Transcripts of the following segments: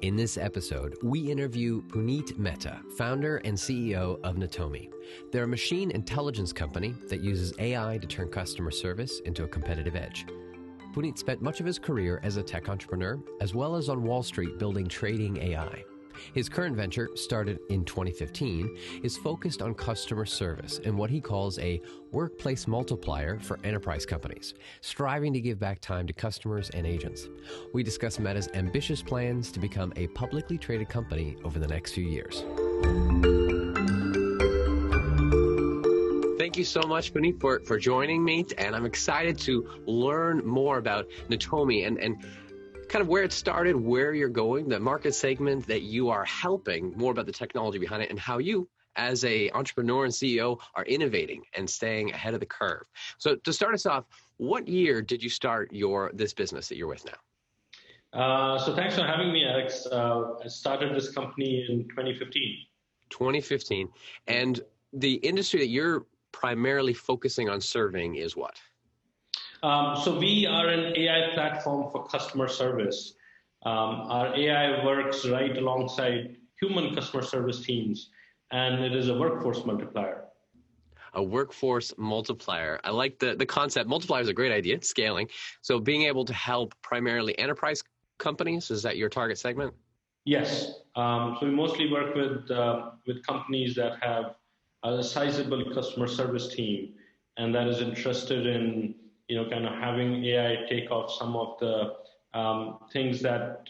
In this episode, we interview Puneet Mehta, founder and CEO of Netomi. They're a machine intelligence company that uses AI to turn customer service into a competitive edge. Puneet spent much of his career as a tech entrepreneur, as well as on Wall Street building trading AI. His current venture, started in 2015, is focused on customer service and what he calls a workplace multiplier for enterprise companies, striving to give back time to customers and agents. We discuss Meta's ambitious plans to become a publicly traded company over the next few years. Thank you so much, Puneet, for joining me, and I'm excited to learn more about Netomi and kind of where it started, where you're going, the market segment that you are helping, more about the technology behind it, and how you, as a entrepreneur and CEO, are innovating and staying ahead of the curve. So to start us off, what year did you start this business that you're with now? So thanks for having me, Alex. I started this company in 2015. 2015. And the industry that you're primarily focusing on serving is what? So we are an AI platform for customer service. Our AI works right alongside human customer service teams, and it is a workforce multiplier. A workforce multiplier. I like the concept. Multiplier is a great idea. It's scaling. So being able to help primarily enterprise companies, is that your target segment? Yes. So we mostly work with companies that have a sizable customer service team, and that is interested in kind of having AI take off some of the things that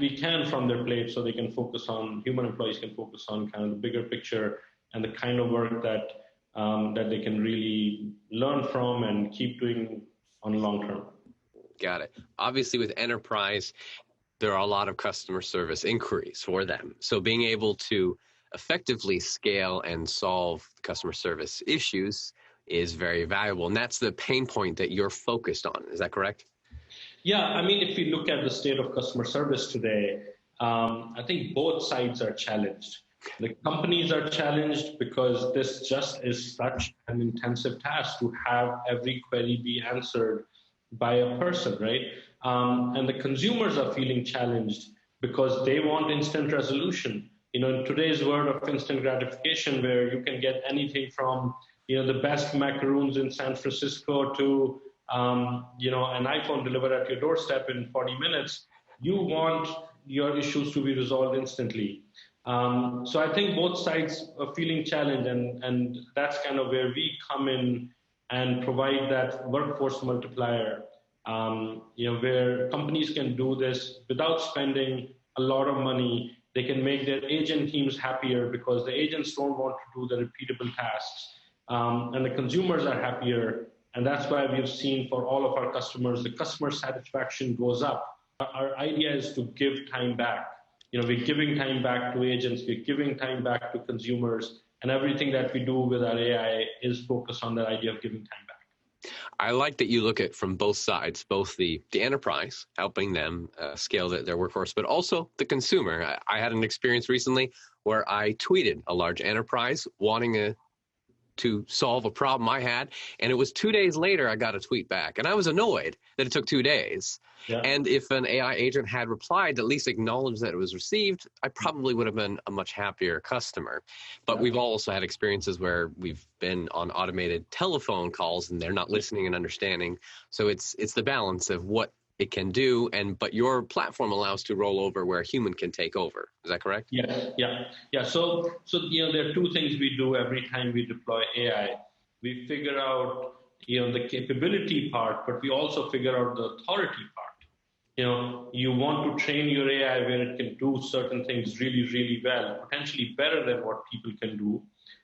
we can from their plate, so they can focus on, human employees can focus on kind of the bigger picture and the kind of work that they can really learn from and keep doing on long term. Got it. Obviously, with enterprise, there are a lot of customer service inquiries for them. So being able to effectively scale and solve customer service issues is very valuable. And that's the pain point that you're focused on. Is that correct? Yeah. I mean, if we look at the state of customer service today, I think both sides are challenged. The companies are challenged because this just is such an intensive task to have every query be answered by a person, right? And the consumers are feeling challenged because they want instant resolution. In today's world of instant gratification, where you can get anything from the best macaroons in San Francisco to, an iPhone delivered at your doorstep in 40 minutes, you want your issues to be resolved instantly. So I think both sides are feeling challenged, and that's kind of where we come in and provide that workforce multiplier, where companies can do this without spending a lot of money. They can make their agent teams happier because the agents don't want to do the repeatable tasks. And the consumers are happier, and that's why we've seen for all of our customers, the customer satisfaction goes up. Our idea is to give time back. We're giving time back to agents, we're giving time back to consumers, and everything that we do with our AI is focused on that idea of giving time back. I like that you look at from both sides, both the enterprise, helping them scale their workforce, but also the consumer. I had an experience recently where I tweeted a large enterprise wanting to solve a problem I had. And it was 2 days later, I got a tweet back. And I was annoyed that it took 2 days. Yeah. And if an AI agent had replied, at least acknowledged that it was received, I probably would have been a much happier customer. But we've also had experiences where we've been on automated telephone calls and they're not listening and understanding. So it's the balance of what it can do, but your platform allows to roll over where a human can take over. Is that correct? Yeah. So there are two things we do every time we deploy AI. We figure out the capability part, but we also figure out the authority part. You want to train your AI where it can do certain things really, really well, potentially better than what people can do.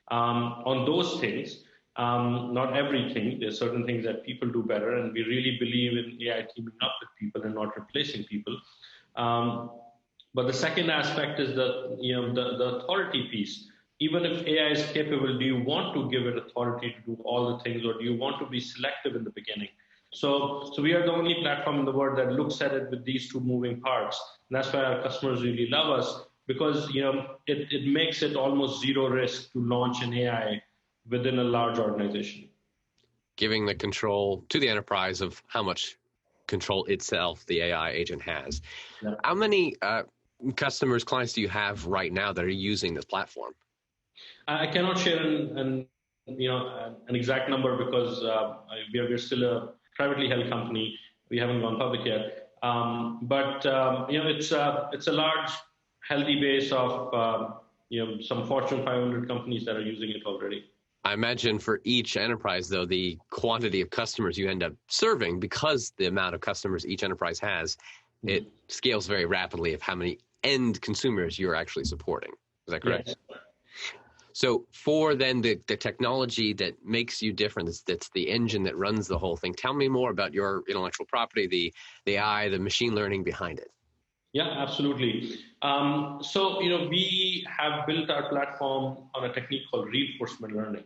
On those things, not everything. There's certain things that people do better, and we really believe in AI teaming up with people and not replacing people. But the second aspect is the authority piece. Even if AI is capable, do you want to give it authority to do all the things, or do you want to be selective in the beginning? So we are the only platform in the world that looks at it with these two moving parts. And that's why our customers really love us, because it makes it almost zero risk to launch an AI within a large organization. Giving the control to the enterprise of how much control itself the AI agent has. Yeah. How many customers, clients do you have right now that are using this platform? I cannot share an exact number because we're still a privately held company. We haven't gone public yet. It's a large, healthy base of some Fortune 500 companies that are using it already. I imagine for each enterprise, though, the quantity of customers you end up serving, because the amount of customers each enterprise has, it scales very rapidly of how many end consumers you're actually supporting. Is that correct? Yes. So for then the technology that makes you different, that's the engine that runs the whole thing. Tell me more about your intellectual property, the AI, the machine learning behind it. Yeah, absolutely. We have built our platform on a technique called reinforcement learning.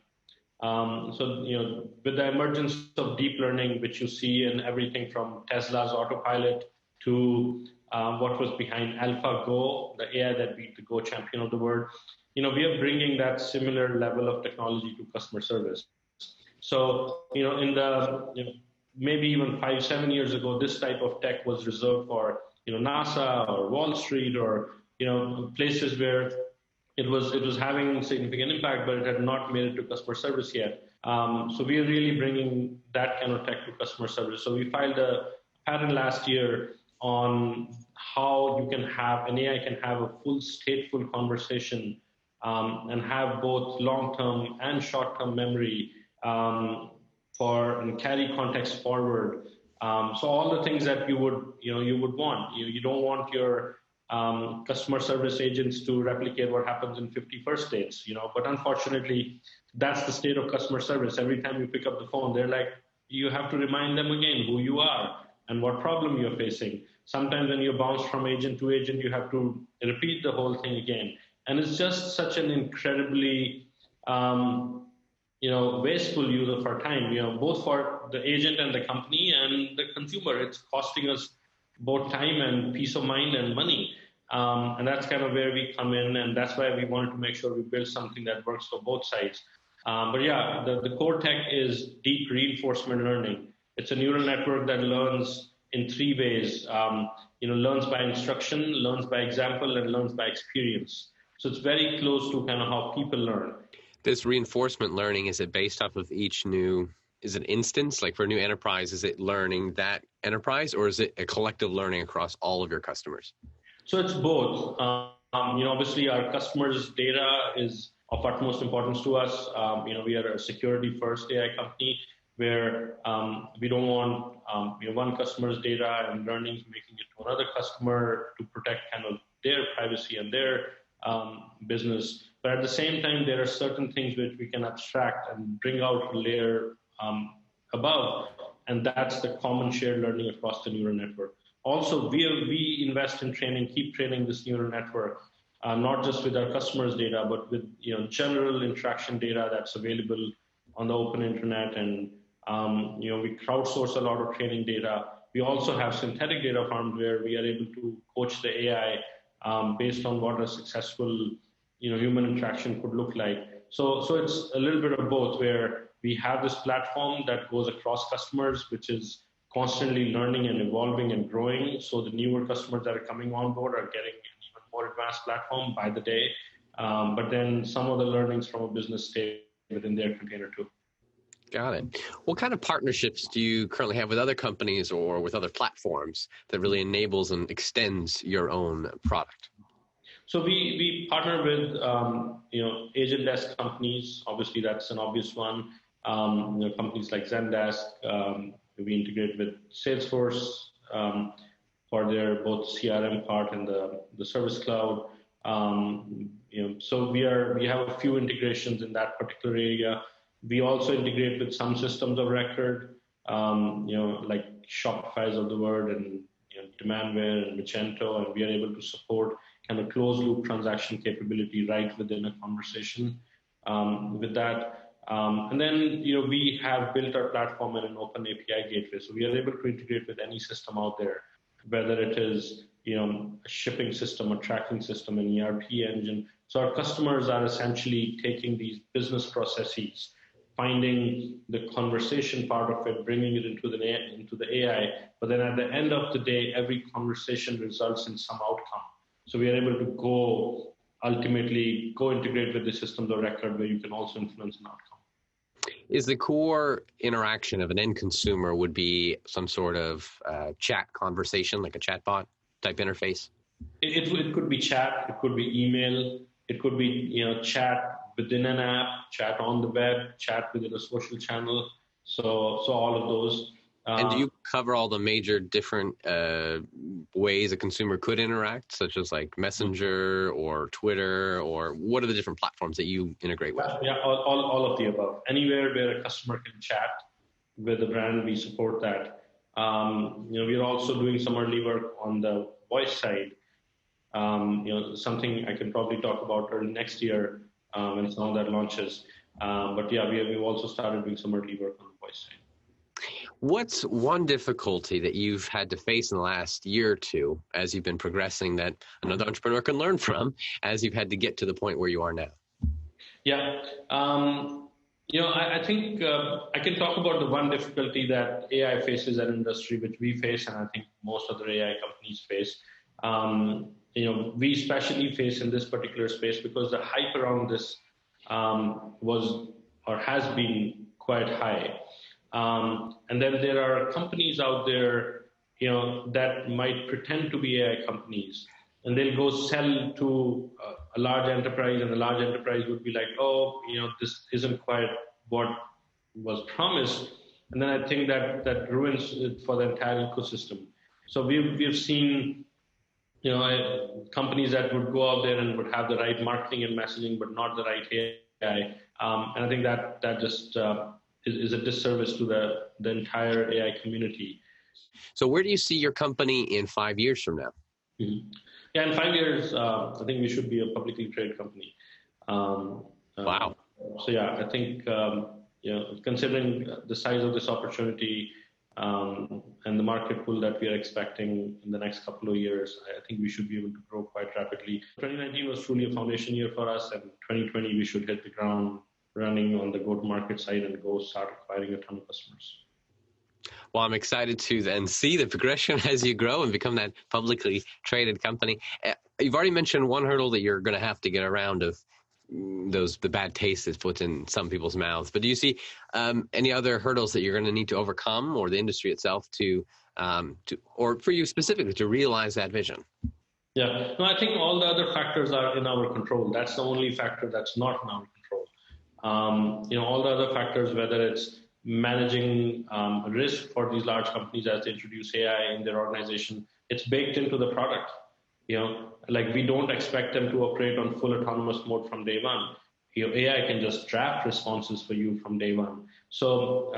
With the emergence of deep learning, which you see in everything from Tesla's autopilot to what was behind AlphaGo, the AI that beat the Go champion of the world, we are bringing that similar level of technology to customer service. So, maybe even 5-7 years ago, this type of tech was reserved for, NASA or Wall Street or, places where it was having significant impact, but it had not made it to customer service yet. So we are really bringing that kind of tech to customer service. So we filed a patent last year on how you can have an AI can have a full stateful conversation and have both long-term and short-term memory and carry context forward. So all the things that you would want. You don't want your customer service agents to replicate what happens in 50 first dates, But unfortunately, that's the state of customer service. Every time you pick up the phone, they're like, you have to remind them again who you are and what problem you're facing. Sometimes when you bounce from agent to agent, you have to repeat the whole thing again. And it's just such an incredibly, wasteful use of our time, both for the agent and the company and the consumer. It's costing us both time and peace of mind and money. And that's kind of where we come in. And that's why we wanted to make sure we build something that works for both sides. The core tech is deep reinforcement learning. It's a neural network that learns in 3 ways. Learns by instruction, learns by example, and learns by experience. So it's very close to kind of how people learn. This reinforcement learning, is it based off of is it instance? Like for a new enterprise, is it learning that enterprise, or is it a collective learning across all of your customers? So it's both. Obviously our customers' data is of utmost importance to us. We are a security first AI company where we don't want one customer's data and learnings making it to another customer to protect kind of their privacy and their business. But at the same time, there are certain things which we can abstract and bring out a layer above, and that's the common shared learning across the neural network. Also, we invest in training, keep training this neural network, not just with our customers' data, but with general interaction data that's available on the open internet. And we crowdsource a lot of training data. We also have synthetic data farms where we are able to coach the AI based on what a successful human interaction could look like. So it's a little bit of both, where we have this platform that goes across customers, which is constantly learning and evolving and growing. So the newer customers that are coming on board are getting an even more advanced platform by the day. But then some of the learnings from a business stay within their container too. Got it. What kind of partnerships do you currently have with other companies or with other platforms that really enables and extends your own product? So we partner with agent desk companies. Obviously, that's an obvious one. Companies like Zendesk. We integrate with Salesforce for their both CRM part and the Service Cloud. So we have a few integrations in that particular area. We also integrate with some systems of record, like Shopify's of the world and Demandware and Magento, and we are able to support kind of closed loop transaction capability right within a conversation with that. And then, we have built our platform in an open API gateway. So we are able to integrate with any system out there, whether it is, a shipping system, a tracking system, an ERP engine. So our customers are essentially taking these business processes, finding the conversation part of it, bringing it into the AI. But then at the end of the day, every conversation results in some outcome. So we are able to ultimately integrate with the systems of record where you can also influence an outcome. Is the core interaction of an end consumer would be some sort of chat conversation, like a chatbot type interface? It could be chat, it could be email, it could be chat within an app, chat on the web, chat within a social channel. So all of those. And do you cover all the major different ways a consumer could interact, such as like Messenger or Twitter, or what are the different platforms that you integrate with? Yeah, all of the above. Anywhere where a customer can chat with a brand, we support that. We're also doing some early work on the voice side. Something I can probably talk about early next year when some of that launches. But yeah, we've also started doing some early work on the voice side. What's one difficulty that you've had to face in the last year or two as you've been progressing that another entrepreneur can learn from as you've had to get to the point where you are now? Yeah. I think I can talk about the one difficulty that AI faces an industry, which we face, and I think most other AI companies face. We especially face in this particular space because the hype around this was or has been quite high. And then there are companies out there, that might pretend to be AI companies, and they'll go sell to a large enterprise, and the large enterprise would be like, oh, this isn't quite what was promised. And then I think that ruins it for the entire ecosystem. So we've seen, companies that would go out there and would have the right marketing and messaging, but not the right AI. And I think that just is a disservice to the entire AI community. So where do you see your company in 5 years from now? Mm-hmm. Yeah, in 5 years, I think we should be a publicly traded company. Wow. So yeah, I think, considering the size of this opportunity and the market pool that we are expecting in the next couple of years, I think we should be able to grow quite rapidly. 2019 was truly a foundation year for us, and 2020 we should hit the ground running on the go-to-market side and go start acquiring a ton of customers. Well, I'm excited to then see the progression as you grow and become that publicly traded company. You've already mentioned one hurdle that you're going to have to get around of the bad taste that's put in some people's mouths. But do you see any other hurdles that you're going to need to overcome, or the industry itself to or for you specifically to realize that vision? Yeah, no, I think all the other factors are in our control. That's the only factor that's not in our control. All the other factors, whether it's managing risk for these large companies as they introduce AI in their organization, it's baked into the product. Like we don't expect them to operate on full autonomous mode from day one. AI can just draft responses for you from day one. So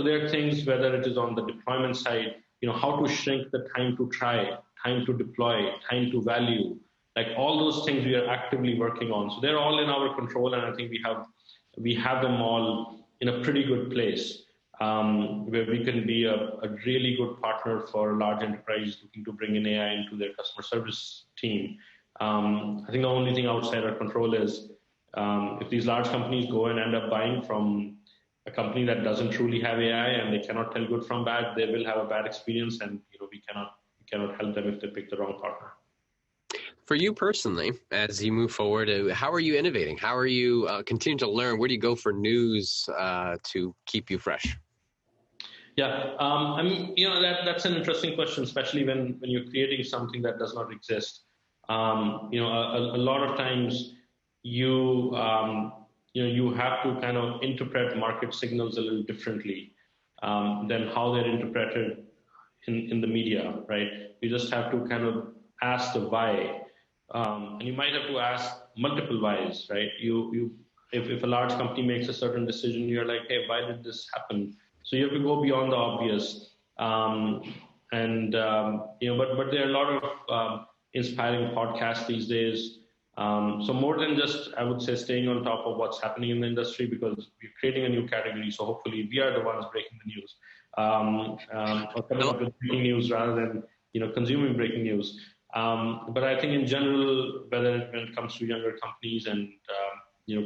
there are things, whether it is on the deployment side, how to shrink the time to try, time to deploy, time to value, like all those things we are actively working on. So they're all in our control, and I think we have them all in a pretty good place, where we can be a really good partner for large enterprises looking to bring in AI into their customer service team. I think the only thing outside our control is if these large companies go and end up buying from a company that doesn't truly have AI and they cannot tell good from bad, they will have a bad experience, and we cannot help them if they pick the wrong partner. For you personally, as you move forward, how are you innovating? How are you continuing to learn? Where do you go for news to keep you fresh? Yeah, that's an interesting question, especially when you're creating something that does not exist. A lot of times you have to kind of interpret market signals a little differently than how they're interpreted in the media, right? You just have to kind of ask the why. And you might have to ask multiple whys, right? If a large company makes a certain decision, you're like, hey, why did this happen? So you have to go beyond the obvious. But there are a lot of inspiring podcasts these days. So more than just, I would say, staying on top of what's happening in the industry, because we're creating a new category. So hopefully we are the ones breaking the news, or coming up with breaking news rather than consuming breaking news. But I think in general, when it comes to younger companies and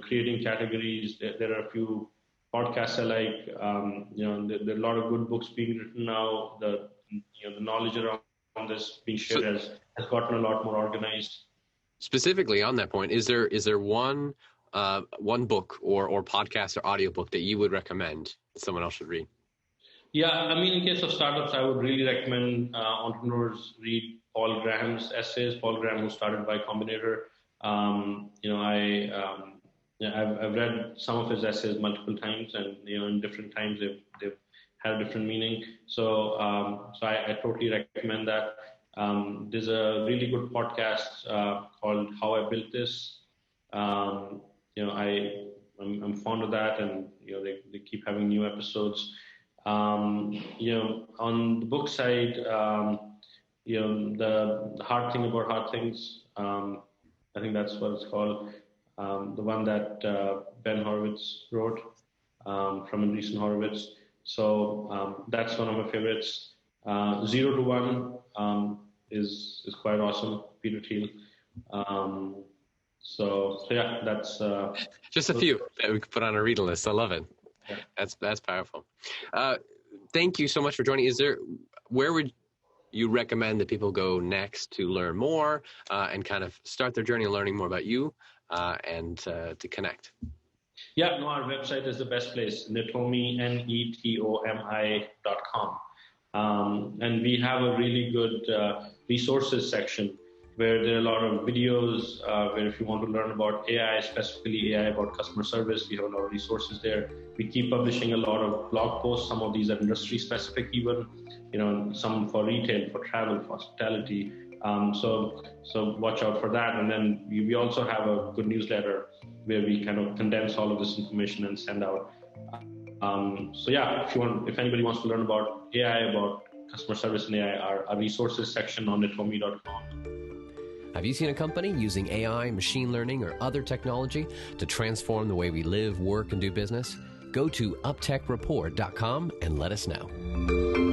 creating categories, there are a few podcasts I like. There are a lot of good books being written now. The knowledge around this being shared has gotten a lot more organized. Specifically on that point, is there one book or podcast or audiobook that you would recommend that someone else should read? Yeah, I mean, in case of startups, I would really recommend entrepreneurs read Paul Graham's essays. Paul Graham, who started Y Combinator. I've read some of his essays multiple times, and in different times they've had a different meaning. So I totally recommend that. There's a really good podcast called How I Built This. I'm fond of that, and they keep having new episodes. On the book side, the Hard Thing About Hard Things. I think that's what it's called. The one that Ben Horowitz wrote from Andreessen Horowitz. So that's one of my favorites. 0 to 1 is quite awesome. Peter Thiel. So yeah, that's just a few that we could put on a reading list. I love it. Yeah. That's powerful. Thank you so much for joining. Where would you recommend that people go next to learn more and kind of start their journey of learning more about you and to connect? Yeah, no, our website is the best place, Netomi, Netomi.com. And we have a really good resources section where there are a lot of videos where if you want to learn about AI, specifically AI about customer service, we have a lot of resources there. We keep publishing a lot of blog posts. Some of these are industry specific even, some for retail, for travel, for hospitality. So watch out for that. And then we also have a good newsletter where we kind of condense all of this information and send out. So yeah, if anybody wants to learn about AI, about customer service and AI, our resources section on netomi.com. Have you seen a company using AI, machine learning, or other technology to transform the way we live, work, and do business? Go to uptechreport.com and let us know.